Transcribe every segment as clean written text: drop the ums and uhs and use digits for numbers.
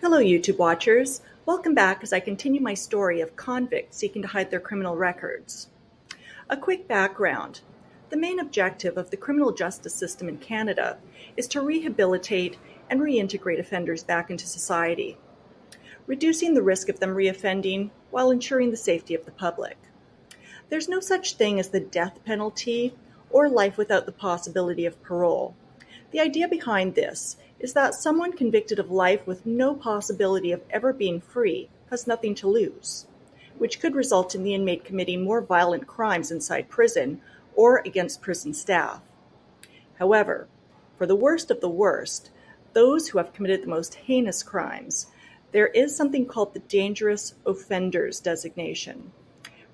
Hello, YouTube watchers. Welcome back as I continue my story of convicts seeking to hide their criminal records. A quick background. The main objective of the criminal justice system in Canada is to rehabilitate and reintegrate offenders back into society, reducing the risk of them reoffending while ensuring the safety of the public. There's no such thing as the death penalty or life without the possibility of parole. The idea behind this is that someone convicted of life with no possibility of ever being free has nothing to lose, which could result in the inmate committing more violent crimes inside prison or against prison staff. However, for the worst of the worst, those who have committed the most heinous crimes, there is something called the dangerous offenders designation,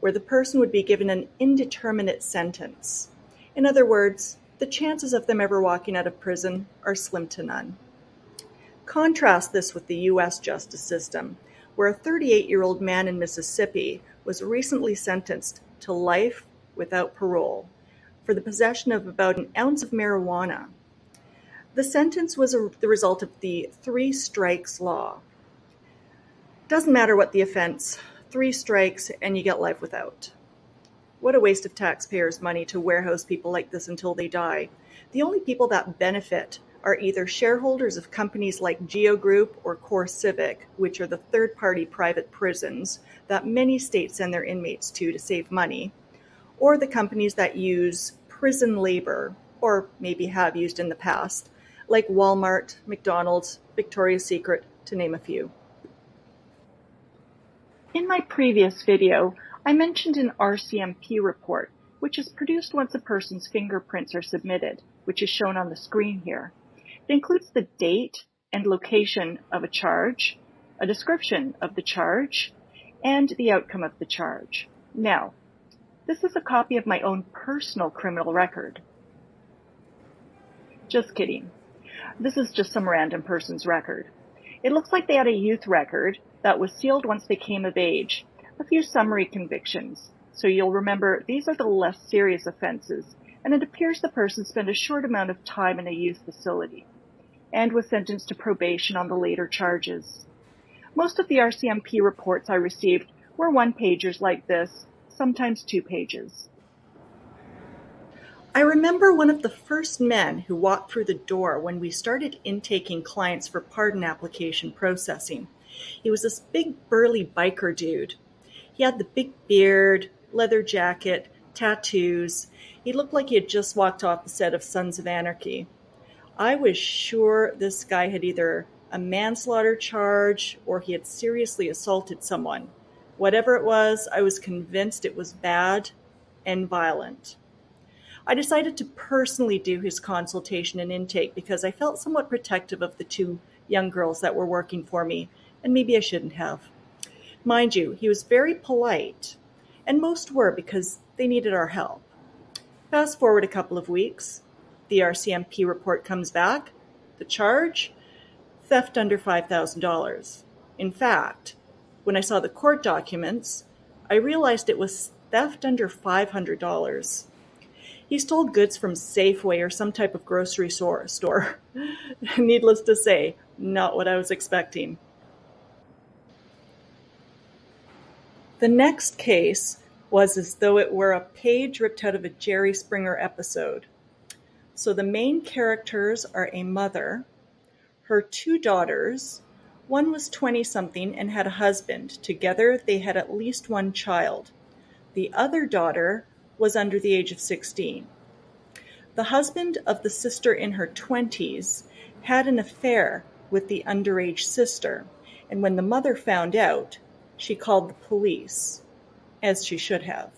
where the person would be given an indeterminate sentence. In other words, the chances of them ever walking out of prison are slim to none. Contrast this with the U.S. justice system, where a 38-year-old man in Mississippi was recently sentenced to life without parole for the possession of about an ounce of marijuana. The sentence was the result of the three strikes law. Doesn't matter what the offense, 3 strikes and you get life without. What a waste of taxpayers' money to warehouse people like this until they die. The only people that benefit are either shareholders of companies like Geo Group or Core Civic, which are the third-party private prisons that many states send their inmates to save money, or the companies that use prison labor, or maybe have used in the past, like Walmart, McDonald's, Victoria's Secret, to name a few. In my previous video, I mentioned an RCMP report, which is produced once a person's fingerprints are submitted, which is shown on the screen here. It includes the date and location of a charge, a description of the charge, and the outcome of the charge. Now, this is a copy of my own personal criminal record. Just kidding. This is just some random person's record. It looks like they had a youth record that was sealed once they came of age, a few summary convictions. So you'll remember these are the less serious offenses, and it appears the person spent a short amount of time in a youth facility and was sentenced to probation on the later charges. Most of the RCMP reports I received were one-pagers like this, sometimes 2 pages. I remember one of the first men who walked through the door when we started intaking clients for pardon application processing. He was this big burly biker dude. He had the big beard, leather jacket, tattoos. He looked like he had just walked off the set of Sons of Anarchy. I was sure this guy had either a manslaughter charge or he had seriously assaulted someone. Whatever it was, I was convinced it was bad and violent. I decided to personally do his consultation and intake because I felt somewhat protective of the 2 young girls that were working for me, and maybe I shouldn't have. Mind you, he was very polite, and most were because they needed our help. Fast forward a couple of weeks, the RCMP report comes back. The charge? Theft under $5,000. In fact, when I saw the court documents, I realized it was theft under $500. He stole goods from Safeway or some type of grocery store. Needless to say, not what I was expecting. The next case was as though it were a page ripped out of a Jerry Springer episode. So the main characters are a mother, her 2 daughters. One was 20-something and had a husband. Together, they had at least 1 child. The other daughter was under the age of 16. The husband of the sister in her 20s had an affair with the underage sister, and when the mother found out, she called the police, as she should have.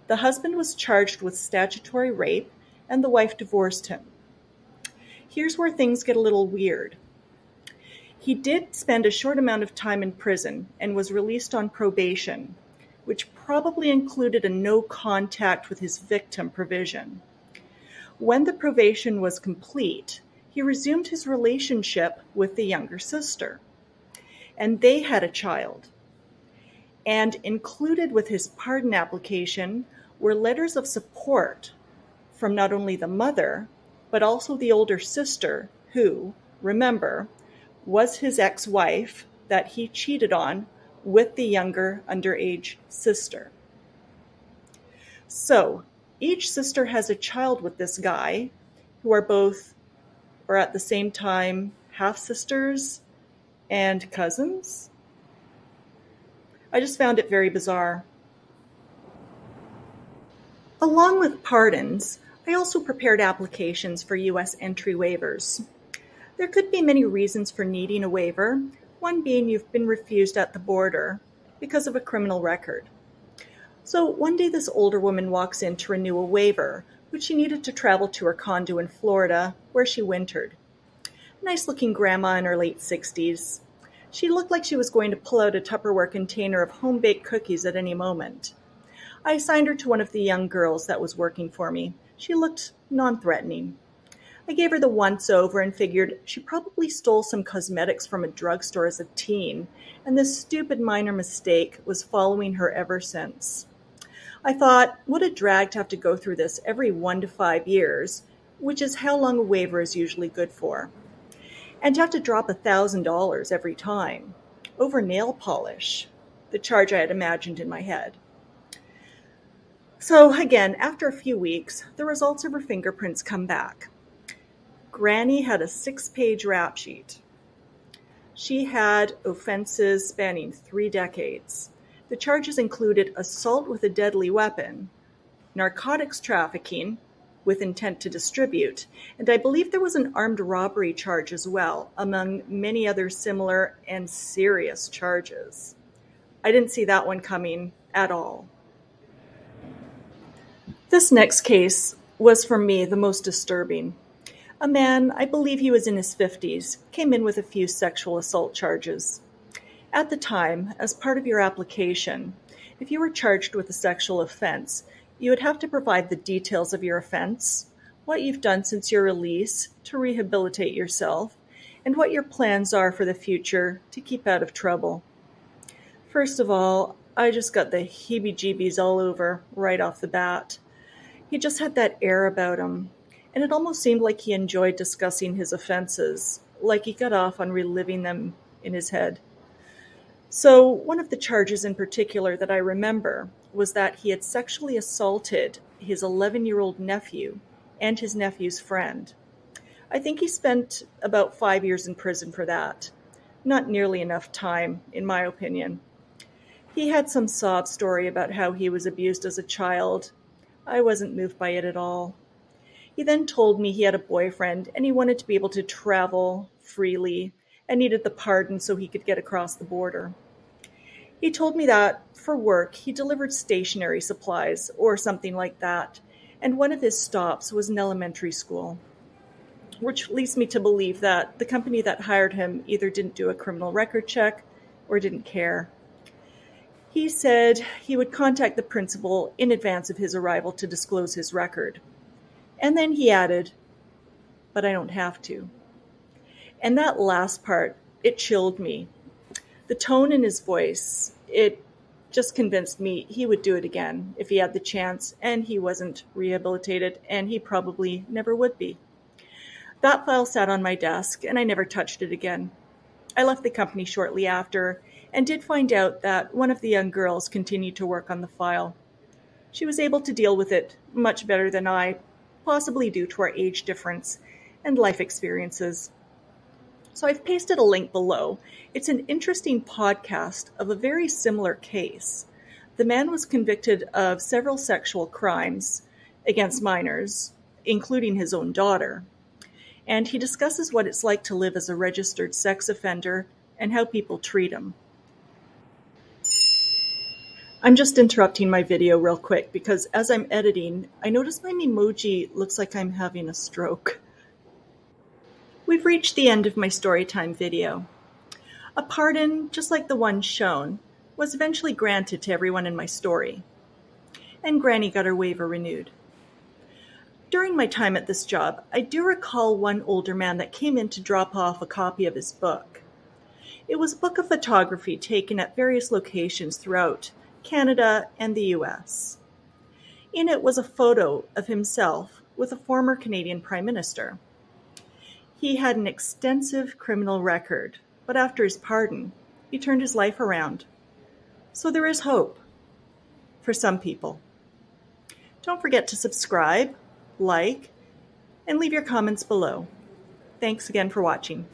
The husband was charged with statutory rape, and the wife divorced him. Here's where things get a little weird. He did spend a short amount of time in prison and was released on probation, which probably included a no contact with his victim provision. When the probation was complete, he resumed his relationship with the younger sister, and they had a child. And included with his pardon application were letters of support from not only the mother, but also the older sister who, remember, was his ex-wife that he cheated on with the younger underage sister. So each sister has a child with this guy who are both, or at the same time, half-sisters and cousins. I just found it very bizarre. Along with pardons, I also prepared applications for U.S. entry waivers. There could be many reasons for needing a waiver, one being you've been refused at the border because of a criminal record. So one day this older woman walks in to renew a waiver, which she needed to travel to her condo in Florida, where she wintered. Nice-looking grandma in her late 60s. She looked like she was going to pull out a Tupperware container of home-baked cookies at any moment. I assigned her to one of the young girls that was working for me. She looked non-threatening. I gave her the once-over and figured she probably stole some cosmetics from a drugstore as a teen, and this stupid minor mistake was following her ever since. I thought, what a drag to have to go through this every 1 to 5 years, which is how long a waiver is usually good for. And to have to drop $1,000 every time, over nail polish, the charge I had imagined in my head. So again, after a few weeks, the results of her fingerprints come back. Granny had a 6-page rap sheet. She had offenses spanning 3 decades. The charges included assault with a deadly weapon, narcotics trafficking with intent to distribute, and I believe there was an armed robbery charge as well, among many other similar and serious charges. I didn't see that one coming at all. This next case was, for me, the most disturbing. A man, I believe he was in his 50s, came in with a few sexual assault charges. At the time, as part of your application, if you were charged with a sexual offense, you would have to provide the details of your offense, what you've done since your release to rehabilitate yourself, and what your plans are for the future to keep out of trouble. First of all, I just got the heebie-jeebies all over right off the bat. He just had that air about him, and it almost seemed like he enjoyed discussing his offenses, like he got off on reliving them in his head. So one of the charges in particular that I remember was that he had sexually assaulted his 11-year-old nephew and his nephew's friend. I think he spent about 5 years in prison for that. Not nearly enough time, in my opinion. He had some sob story about how he was abused as a child. I wasn't moved by it at all. He then told me he had a boyfriend and he wanted to be able to travel freely and needed the pardon so he could get across the border. He told me that, for work, he delivered stationery supplies or something like that, and one of his stops was an elementary school, which leads me to believe that the company that hired him either didn't do a criminal record check or didn't care. He said he would contact the principal in advance of his arrival to disclose his record. And then he added, "But I don't have to." And that last part, it chilled me. The tone in his voice, it just convinced me he would do it again if he had the chance, and he wasn't rehabilitated, and he probably never would be. That file sat on my desk, and I never touched it again. I left the company shortly after, and did find out that one of the young girls continued to work on the file. She was able to deal with it much better than I, possibly due to our age difference and life experiences. So I've pasted a link below. It's an interesting podcast of a very similar case. The man was convicted of several sexual crimes against minors, including his own daughter. And he discusses what it's like to live as a registered sex offender and how people treat him. I'm just interrupting my video real quick because as I'm editing, I notice my emoji looks like I'm having a stroke. We've reached the end of my storytime video. A pardon, just like the one shown, was eventually granted to everyone in my story. And Granny got her waiver renewed. During my time at this job, I do recall one older man that came in to drop off a copy of his book. It was a book of photography taken at various locations throughout Canada and the US. In it was a photo of himself with a former Canadian Prime Minister. He had an extensive criminal record, but after his pardon, he turned his life around. So there is hope for some people. Don't forget to subscribe, like, and leave your comments below. Thanks again for watching.